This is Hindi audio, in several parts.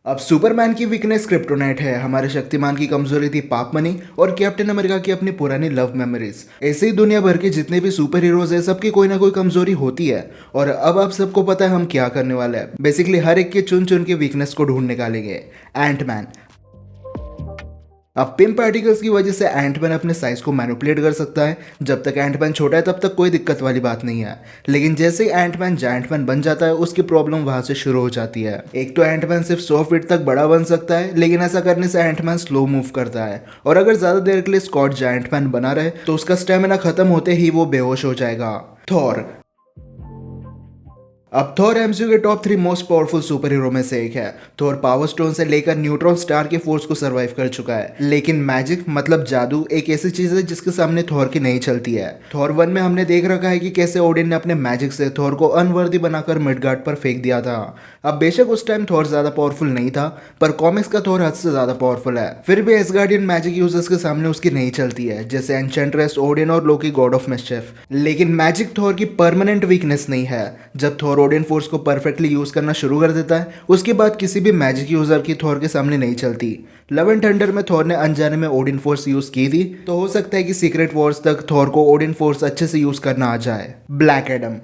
अब सुपरमैन की वीकनेस क्रिप्टोनाइट है, हमारे शक्तिमान की कमजोरी थी पाप मनी और कैप्टन अमेरिका की अपनी पुरानी लव मेमोरीज। ऐसे ही दुनिया भर के जितने भी सुपर हीरोज है सबकी कोई ना कोई कमजोरी होती है। और अब आप सबको पता है हम क्या करने वाले हैं। बेसिकली हर एक के चुन चुन के वीकनेस को ढूंढ निकालेंगे। एंटमैन। अब पिम पार्टिकल्स की वजह से एंटमैन अपने साइज को मैनिपुलेट कर सकता है। जब तक एंटमैन छोटा है तब तक कोई दिक्कत वाली बात नहीं है, लेकिन जैसे ही एंटमैन जायंटमैन बन जाता है उसकी प्रॉब्लम वहां से शुरू हो जाती है। एक तो एंटमैन सिर्फ 100 फीट तक बड़ा बन सकता है, लेकिन ऐसा करने से एंटमैन स्लो मूव करता है और अगर ज्यादा देर के लिए स्कॉट जायंटमैन बना रहे तो उसका स्टेमिना खत्म होते ही वो बेहोश हो जाएगा। थॉर। अब थॉर एमसीयू के top 3 most powerful super hero में से एक है। थॉर पावर स्टोन से लेकर न्यूट्रॉन स्टार के फोर्स को सरवाइव कर चुका है, लेकिन मैजिक मतलब जादू एक ऐसी चीज है जिसके सामने थॉर की नहीं चलती है। थॉर 1 में हमने देख रखा है कि कैसे ओडिन ने अपने मैजिक से थॉर को अनवर्दी बनाकर मिडगार्ड पर फेंक दिया था। अब बेशक उस टाइम थॉर ज्यादा पावरफुल नहीं था, पर कॉमिक्स का थॉर हद से ज्यादा पावरफुल है। फिर भी एसगार्डियन मैजिक यूजर्स के सामने उसकी नहीं चलती है, जैसे एन्चेंट्रेस, ओडिन और लोकी गॉड ऑफ मिस्chief। लेकिन मैजिक थॉर की परमानेंट वीकनेस नहीं है। जब थॉर ओडिन फोर्स को परफेक्टली यूज करना शुरू कर देता है उसके बाद किसी भी मैजिक यूजर की थॉर के सामने नहीं चलती। लव एंड थंडर में थॉर ने अनजाने में ओडिन फोर्स यूज की थी, तो हो सकता है कि सीक्रेट वॉर्स तक थॉर को ओडिन फोर्स अच्छे से यूज करना आ जाए। Black Adam.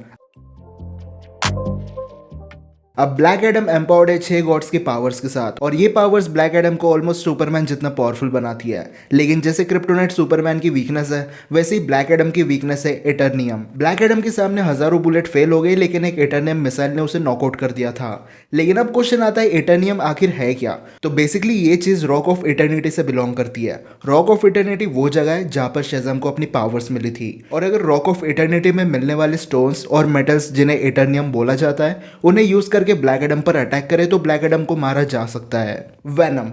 अब ब्लैक एडम एम्पावर्ड है 6 गॉड्स के पावर्स के साथ, और ये पावर्स ब्लैक एडम को ऑलमोस्ट सुपरमैन जितना पावरफुल बनाती है। लेकिन जैसे क्रिप्टोनाइट सुपरमैन की वीकनेस है, वैसे ही ब्लैक एडम की वीकनेस है एटर्नियम। ब्लैक एडम के सामने हजारों बुलेट फेल हो गई, लेकिन एक एटर्नियम मिसाइल ने उसे नॉकआउट कर दिया था। लेकिन अब क्वेश्चन आता है एटर्नियम आखिर है क्या? तो बेसिकली ये चीज रॉक ऑफ इटर्निटी से बिलोंग करती है। रॉक ऑफ इटर्निटी वो जगह है जहां पर शेज़म को अपनी पावर्स मिली थी, और अगर रॉक ऑफ इटर्निटी में मिलने वाले स्टोन्स और मेटल्स जिन्हें एटर्नियम बोला जाता है उन्हें यूज करके ब्लैक एडम पर अटैक करे तो ब्लैक एडम को मारा जा सकता है। वेनम।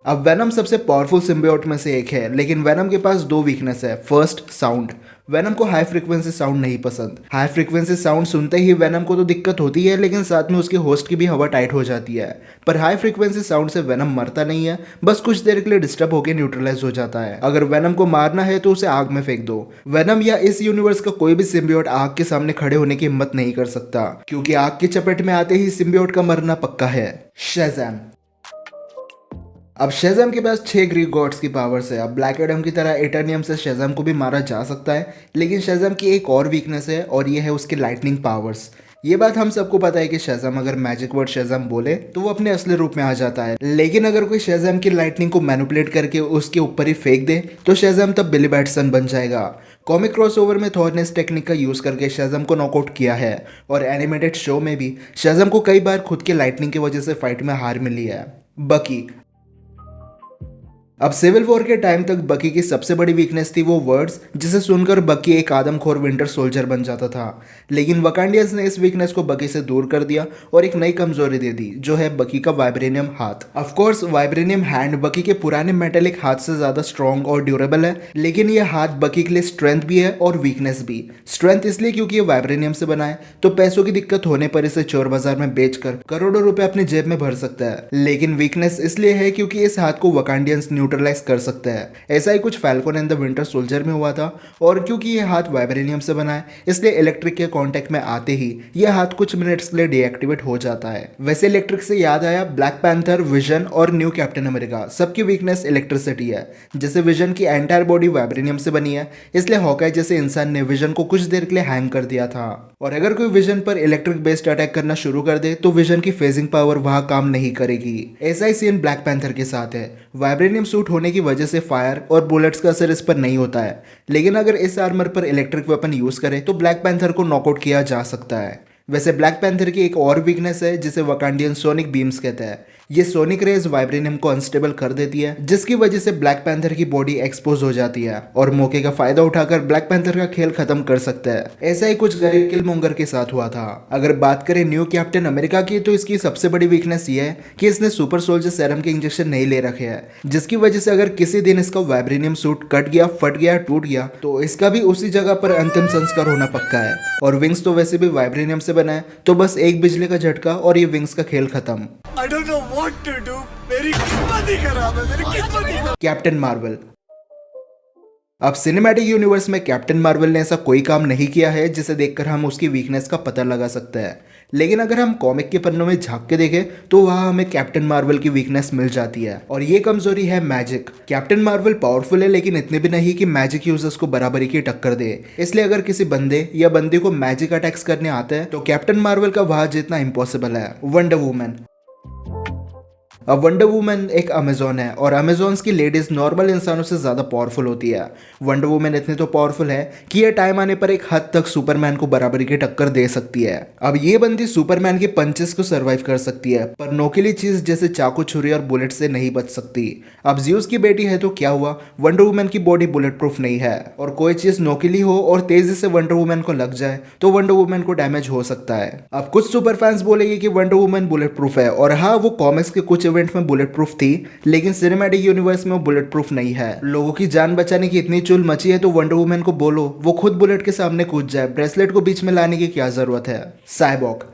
अब वेनम सबसे पावरफुल सिम्बियोट में से एक है, लेकिन वेनम के पास 2 वीकनेस है। First, sound. वेनम को हाई फ्रीक्वेंसी साउंड नहीं पसंद। हाई फ्रीक्वेंसी साउंड सुनते ही वेनम को तो दिक्कत होती है, लेकिन साथ में उसके होस्ट की भी हवा टाइट हो जाती है। पर हाई फ्रीक्वेंसी साउंड से वेनम मरता नहीं है, बस कुछ देर के लिए डिस्टर्ब होकर न्यूट्रलाइज हो जाता है। अगर वेनम को मारना है तो उसे आग में फेंक दो। वेनम या इस यूनिवर्स का कोई भी सिम्बियोट आग के सामने खड़े होने की हिम्मत नहीं कर सकता, क्योंकि आग की चपेट में आते ही सिम्बियोट का मरना पक्का है। शेज़ैम। अब शेज़ैम के पास 6 ग्रीक गॉड्स की पावर्स है। अब ब्लैक एडम की तरह एटर्नियम से शेज़ैम को भी मारा जा सकता है, लेकिन शेज़ैम की एक और वीकनेस है, और ये है उसके लाइटनिंग पावर्स। ये बात हम सबको पता है कि शेज़ैम अगर मैजिक वर्ड शेज़ैम बोले तो वो अपने असली रूप में आ जाता है, लेकिन अगर कोई शेज़ैम की लाइटनिंग को मैनिपुलेट करके उसके ऊपर ही फेंक दे तो शेज़ैम तब बिली बैटसन बन जाएगा। कॉमिक क्रॉसओवर में थॉर ने इस टेक्निक का यूज करके शेज़ैम को नॉकआउट किया है, और एनिमेटेड शो में भी शेज़ैम को कई बार खुद के लाइटनिंग की वजह से फाइट में हार मिली है। बकी। अब सिविल वॉर के टाइम तक बकी की सबसे बड़ी वीकनेस थी वो वर्ड्स, जिसे सुनकर बकी एक आदमखोर विंटर सोल्जर बन जाता था। लेकिन वकांडियंस ने इस वीकनेस को बकी से दूर कर दिया और एक नई कमजोरी दे दी, जो है बकी का वाइब्रेनियम हाथ। ऑफ कोर्स वाइब्रेनियम हैंड बकी के पुराने मेटेलिक हाथ से ज्यादा स्ट्रॉन्ग और ड्यूरेबल है, लेकिन यह हाथ बकी के लिए स्ट्रेंथ भी है और वीकनेस भी। स्ट्रेंथ इसलिए क्योंकि ये वाइब्रेनियम से बना है, तो पैसों की दिक्कत होने पर इसे चोर बाजार में बेचकर करोड़ों रुपए अपनी जेब में भर सकता है। लेकिन वीकनेस इसलिए है क्योंकि इस हाथ को वकांडियंस न्यूट्रलाइज कर सकते हैं। ऐसा ही कुछ falcon and the winter soldier में हुआ था, और क्योंकि यह हाथ वाइब्रेनियम से बना है इसलिए इलेक्ट्रिक के कांटेक्ट में आते ही यह हाथ कुछ मिनट्स के लिए डीएक्टिवेट हो जाता है। वैसे इलेक्ट्रिक से याद आया, ब्लैक पैंथर, विजन और न्यू कैप्टन अमेरिका सबकी वीकनेस इलेक्ट्रिसिटी है। जैसे विजन की एंटायर बॉडी वाइब्रेनियम से बनी है, इसलिए हॉकाई जैसे इंसान ने विजन को कुछ देर के लिए हैंग कर दिया था। और अगर कोई विजन पर इलेक्ट्रिक बेस्ड अटैक करना शुरू कर दे तो विजन की फेजिंग पावर वहां काम नहीं करेगी। ऐसा ही सीन ब्लैक पैंथर के साथ है। वाइब्रेनियम सूट होने की वजह से फायर और बुलेट्स का असर इस पर नहीं होता है, लेकिन अगर इस आर्मर पर इलेक्ट्रिक वेपन यूज करे तो ब्लैक पैंथर को नॉकआउट किया जा सकता है। वैसे ब्लैक पैंथर की एक और वीकनेस है जिसे वकांडियन सोनिक बीम्स कहते हैं। ये सोनिक रेज वाइब्रेनियम को अनस्टेबल कर देती है, जिसकी वजह से ब्लैक पैंथर की बॉडी एक्सपोज हो जाती है, और मौके का फायदा उठाकर ब्लैक पैंथर का खेल खत्म कर सकता है। ऐसा ही कुछ गरीब किलमोंगर के साथ हुआ था। अगर बात करें न्यू कैप्टन अमेरिका की, तो इसकी सबसे बड़ी वीकनेस ये है कि इसने सुपर सोल्जर सेरम के इंजेक्शन नहीं ले रखे हैं, जिसकी वजह से अगर किसी दिन इसका वाइब्रेनियम सूट कट गया, फट गया, टूट गया तो इसका भी उसी जगह पर अंतिम संस्कार होना पक्का है। और विंग्स तो वैसे भी वाइब्रेनियम से बना है, तो बस एक बिजली का झटका और ये विंग्स का खेल खत्म। I don't know what to do. मेरी किस्मत ही खराब है, मेरी किस्मत ही खराब। Captain Marvel. अब सिनेमैटिक यूनिवर्स में कैप्टन मार्वल ने ऐसा कोई काम नहीं किया है जिसे देखकर हम उसकी वीकनेस का पता लगा सकते हैं। लेकिन अगर हम कॉमिक के पन्नों में झांक के देखें तो वहाँ हमें कैप्टन मार्वल की वीकनेस मिल जाती है, और ये कमजोरी है मैजिक। कैप्टन मार्वल पावरफुल है लेकिन इतने भी नहीं कि मैजिक यूजर्स को बराबरी की टक्कर दे। इसलिए अगर किसी बंदे या बंदी को मैजिक अटैक्स करने आते हैं तो कैप्टन मार्वल का वहाँ जीतना इम्पॉसिबल है। Wonder woman. अब वंडर वुमन एक अमेजोन है और अमेजोन्स की लेडीज नॉर्मल इंसानों से ज़्यादा पावरफुल होती है। वंडर वुमन इतनी तो पावरफुल है कि ये टाइम आने पर एक हद तक सुपरमैन को बराबरी की टक्कर दे सकती है। अब ये बंदी सुपरमैन के पंचेस को सर्वाइव कर सकती है पर नोकीली चीज जैसे चाकू, छुरी और बुलेट से नहीं बच सकती। अब ज़्यूस की बेटी है तो क्या हुआ, वंडर वुमन की बॉडी बुलेट प्रूफ नहीं है, और कोई चीज नोकीली हो और तेजी से वंडर वुमन को लग जाए तो वंडर वुमन को डैमेज हो सकता है। अब कुछ सुपर फैंस बोलेंगे कि वंडर वुमन बुलेट प्रूफ है, और हाँ वो कॉमिक्स के कुछ इवेंट में बुलेट प्रूफ थी लेकिन सिनेमैटिक यूनिवर्स में वो बुलेट प्रूफ नहीं है। लोगों की जान बचाने की इतनी चुल मची है तो वंडर वुमन को बोलो वो खुद बुलेट के सामने कूद जाए, ब्रेसलेट को बीच में लाने की क्या जरूरत है। साइबॉर्ग।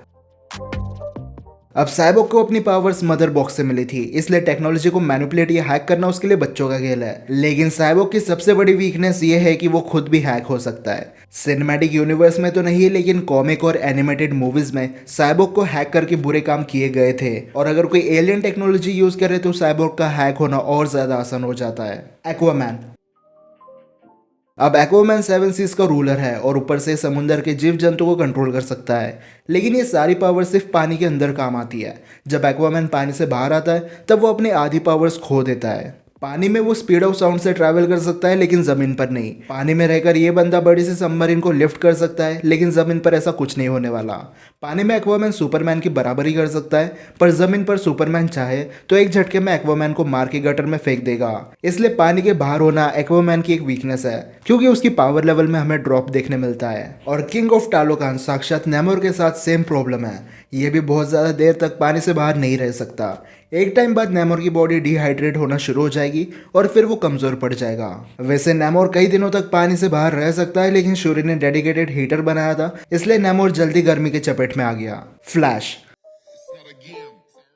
अब साइबॉर्ग को अपनी पावर्स मदर बॉक्स से मिली थी, इसलिए टेक्नोलॉजी को मैनिपुलेट या हैक करना उसके लिए बच्चों का खेल है। लेकिन साइबॉर्ग की सबसे बड़ी वीकनेस ये है कि वो खुद भी हैक हो सकता है। सिनेमैटिक यूनिवर्स में तो नहीं लेकिन कॉमिक और एनिमेटेड मूवीज में साइबॉर्ग को हैक करके बुरे काम किए गए थे, और अगर कोई एलियन टेक्नोलॉजी यूज करे तो साइबॉर्ग का हैक होना और ज्यादा आसान हो जाता है। एक्वामैन। अब एक्वामैन 7 सीज का रूलर है और ऊपर से समुंदर के जीव जंतु को कंट्रोल कर सकता है, लेकिन ये सारी पावर सिर्फ पानी के अंदर काम आती है। जब एक्वामैन पानी से बाहर आता है तब वो अपनी आधी पावर्स खो देता है। पानी में वो स्पीड ऑफ साउंड से ट्रैवल कर सकता है लेकिन जमीन पर नहीं। पानी में रहकर ये बंदा बड़ी सी सबमरीन को लिफ्ट कर सकता है लेकिन जमीन पर ऐसा कुछ नहीं होने वाला। पानी में एक्वामैन सुपरमैन की बराबरी कर सकता है पर जमीन पर सुपरमैन चाहे तो एक झटके में एक्वामैन को मार के गटर में फेंक देगा। इसलिए पानी के बाहर होना एक्वामैन की एक वीकनेस है क्योंकि उसकी पावर लेवल में हमें ड्रॉप देखने मिलता है। और किंग ऑफ टालोकान साक्षात नेमोर के साथ सेम प्रॉब्लम है, ये भी बहुत ज्यादा देर तक पानी से बाहर नहीं रह सकता। एक टाइम बाद नेमोर की बॉडी डिहाइड्रेट होना शुरू हो जाएगी और फिर वो कमजोर पड़ जाएगा। वैसे नेमोर कई दिनों तक पानी से बाहर रह सकता है लेकिन शूरी ने डेडिकेटेड हीटर बनाया था इसलिए नेमोर जल्दी गर्मी के चपेट में आ गया। फ्लैश।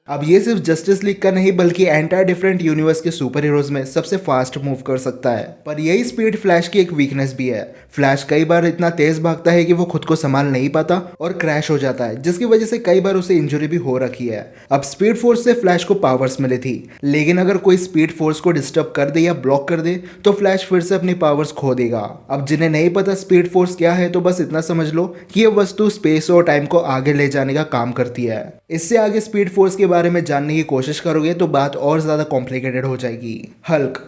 अब ये सिर्फ जस्टिस लीग का नहीं बल्कि एंटायर डिफरेंट यूनिवर्स के सुपर हीरोज में सबसे फास्ट मूव कर सकता है, पर यही स्पीड फ्लैश की एक वीकनेस भी है। फ्लैश कई बार इतना तेज भागता है कि वो खुद को संभाल नहीं पाता और क्रैश हो जाता है, जिसकी वजह से कई बार उसे इंजरी भी हो रखी है। अब स्पीड फोर्स से फ्लैश को पावर्स मिली थी, लेकिन अगर कोई स्पीड फोर्स को डिस्टर्ब कर दे या ब्लॉक कर दे तो फ्लैश फिर से अपनी पावर्स खो देगा। अब जिन्हें नहीं पता स्पीड फोर्स क्या है तो बस इतना समझ लो कि ये वस्तु स्पेस और टाइम को आगे ले जाने का काम करती है। इससे आगे स्पीड फोर्स के बारे में जानने की कोशिश करोगे तो बात और ज्यादा कॉम्प्लिकेटेड हो जाएगी। हल्क।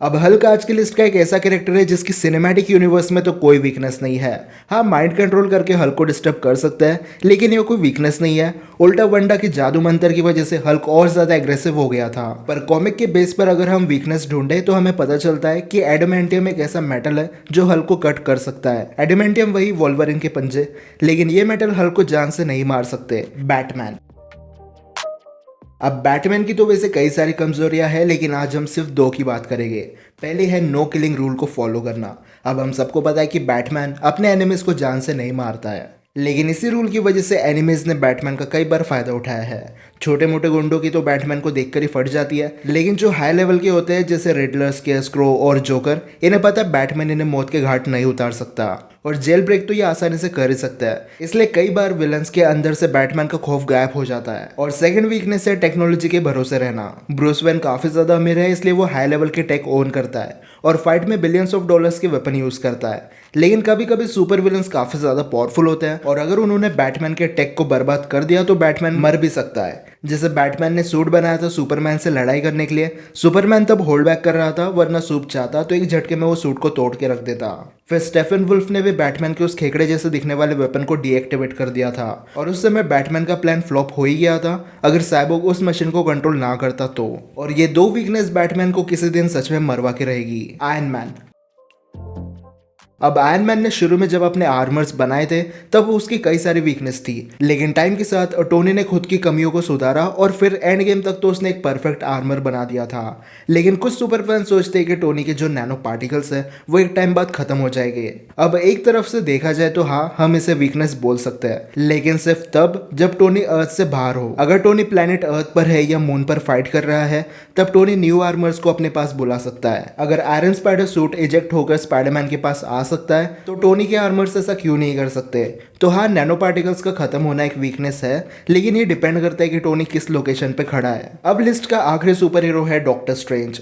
अब हल्क आज की लिस्ट का एक ऐसा कैरेक्टर है जिसकी सिनेमैटिक यूनिवर्स में तो कोई वीकनेस नहीं है। हाँ, माइंड कंट्रोल करके हल्क को डिस्टर्ब कर सकता है लेकिन ये कोई वीकनेस नहीं है। उल्टा वंडा की जादू मंत्र की वजह से हल्क और ज्यादा एग्रेसिव हो गया था। पर कॉमिक के बेस पर अगर हम वीकनेस ढूंढे तो हमें पता चलता है कि एडामेंटियम एक ऐसा मेटल है जो हल्क को कट कर सकता है। एडामेंटियम वही वोल्वरिन के पंजे, लेकिन ये मेटल हल्क को जान से नहीं मार सकते। बैटमैन। अब बैटमैन की तो वैसे कई सारी कमजोरियां हैं लेकिन आज हम सिर्फ दो की बात करेंगे। पहले है नो किलिंग रूल को फॉलो करना। अब हम सबको पता है कि बैटमैन अपने एनिमीज को जान से नहीं मारता है, लेकिन इसी रूल की वजह से एनिमीज ने बैटमैन का कई बार फायदा उठाया है। छोटे मोटे गुंडों की तो बैटमैन को देखकर ही फट जाती है, लेकिन जो हाई लेवल के होते हैं जैसे रिडलर, स्केयरस्क्रो और जोकर, इन्हें पता है बैटमैन इन्हें मौत के घाट नहीं उतार सकता, और जेल ब्रेक तो ये आसानी से कर ही सकता है। इसलिए कई बार विलन्स के अंदर से बैटमैन का खौफ गायब हो जाता है। और सेकंड वीकनेस है टेक्नोलॉजी के भरोसे रहना। ब्रूस वेन काफी ज्यादा अमीर है इसलिए वो हाई लेवल के टेक ओन करता है और फाइट में बिलियंस ऑफ डॉलर्स के वेपन यूज करता है। लेकिन कभी कभी सुपर विलन्स काफी ज्यादा पावरफुल होते हैं और अगर उन्होंने बैटमैन के टेक को बर्बाद कर दिया तो बैटमैन मर भी सकता है। जैसे बैटमैन ने सूट बनाया था सुपरमैन से लड़ाई करने के लिए, सुपरमैन तब होल्ड बैक कर रहा था वरना सूप चाहता तो एक झटके में वो सूट को तोड़ के रख देता। फिर स्टेफन वुल्फ ने भी बैटमैन के उस खेकड़े जैसे दिखने वाले वेपन को डीएक्टिवेट कर दिया था और उस समय बैटमैन का प्लान फ्लॉप हो ही गया था अगर साइबोर्ग उस मशीन को कंट्रोल ना करता तो। और ये दो वीकनेस बैटमैन को किसी दिन सच में मरवा के रहेगी। Iron man. अब आयरन मैन ने शुरू में जब अपने आर्मर्स बनाए थे तब उसकी कई सारी वीकनेस थी, लेकिन टाइम के साथ टोनी ने खुद की कमियों को सुधारा और फिर एंड गेम तक तो उसने एक परफेक्ट आर्मर बना दिया था। लेकिन कुछ सुपर फैन सोचते हैं कि टोनी के जो नैनो पार्टिकल्स है वो एक टाइम बाद खत्म हो जाएंगे। अब एक तरफ से देखा जाए तो हाँ, हम इसे वीकनेस बोल सकते हैं, लेकिन सिर्फ तब जब टोनी अर्थ से बाहर हो। अगर टोनी प्लेनेट अर्थ पर है या मून पर फाइट कर रहा है तब टोनी न्यू आर्मर्स को अपने पास बुला सकता है। अगर आयरन स्पाइडर सूट इजेक्ट होकर स्पाइडरमैन के पास आ सकता है, तो टोनी के आर्मर्स ऐसा क्यों नहीं कर सकते? तो हाँ, नैनो पार्टिकल्स का खत्म होना एक वीकनेस है, लेकिन ये डिपेंड करता है कि टोनी किस लोकेशन पे खड़ा है। अब लिस्ट का आखिरी सुपर हीरो है डॉक्टर स्ट्रेंज,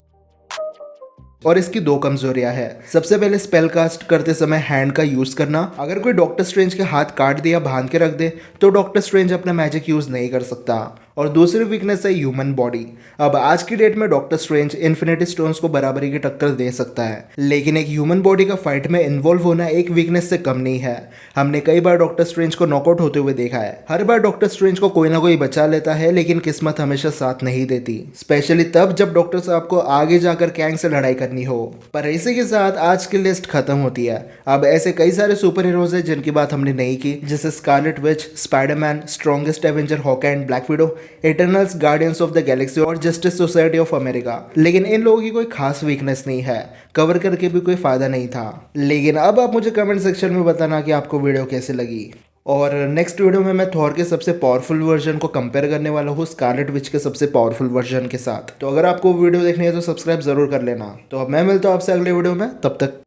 और इसकी दो कमजोरियां है। सबसे पहले स्पेल कास्ट करते समय हैंड का यूज करना। अगर कोई डॉक्टर स्ट्रेंज के हाथ काट दे या बांध के रख दे तो डॉक्टर स्ट्रेंज अपना मैजिक यूज नहीं कर सकता। और दूसरी वीकनेस है ह्यूमन बॉडी। अब आज की डेट में डॉक्टर स्ट्रेंज इन्फिनिटी स्टोन्स को बराबरी की टक्कर दे सकता है, लेकिन एक ह्यूमन बॉडी का फाइट में इन्वॉल्व होना एक वीकनेस से कम नहीं है। हमने कई बार डॉक्टर स्ट्रेंज को नॉकआउट होते हुए देखा है। हर बार डॉक्टर स्ट्रेंज को कोई ना कोई बचा लेता है, लेकिन किस्मत हमेशा साथ नहीं देती, स्पेशली तब जब डॉक्टर साहब को आगे जाकर कैंग से लड़ाई करनी हो। पर इसी के साथ आज की लिस्ट खत्म होती है। अब ऐसे कई सारे सुपर हीरोज हैं जिनकी बात हमने नहीं की, जैसे Scarlet Witch, Spiderman, strongest Avenger Hawkeye and Black Widow, Eternals, Guardians of the Galaxy और जस्टिस सोसाइटी ऑफ अमेरिका। लेकिन इन लोगों की कोई खास वीकनेस नहीं है, कवर करके भी कोई फायदा नहीं था। लेकिन अब आप मुझे कमेंट सेक्शन में बताना कि आपको वीडियो कैसी लगी। और नेक्स्ट वीडियो में मैं थॉर के सबसे पावरफुल वर्जन को कंपेयर करने वाला हूँ स्कारलेट विच के सबसे पावरफुल वर्जन के साथ। तो अगर आपको वीडियो देखनी है तो सब्सक्राइब जरूर कर लेना। तो अब मैं मिलता हूँ आपसे अगले वीडियो में, तब तक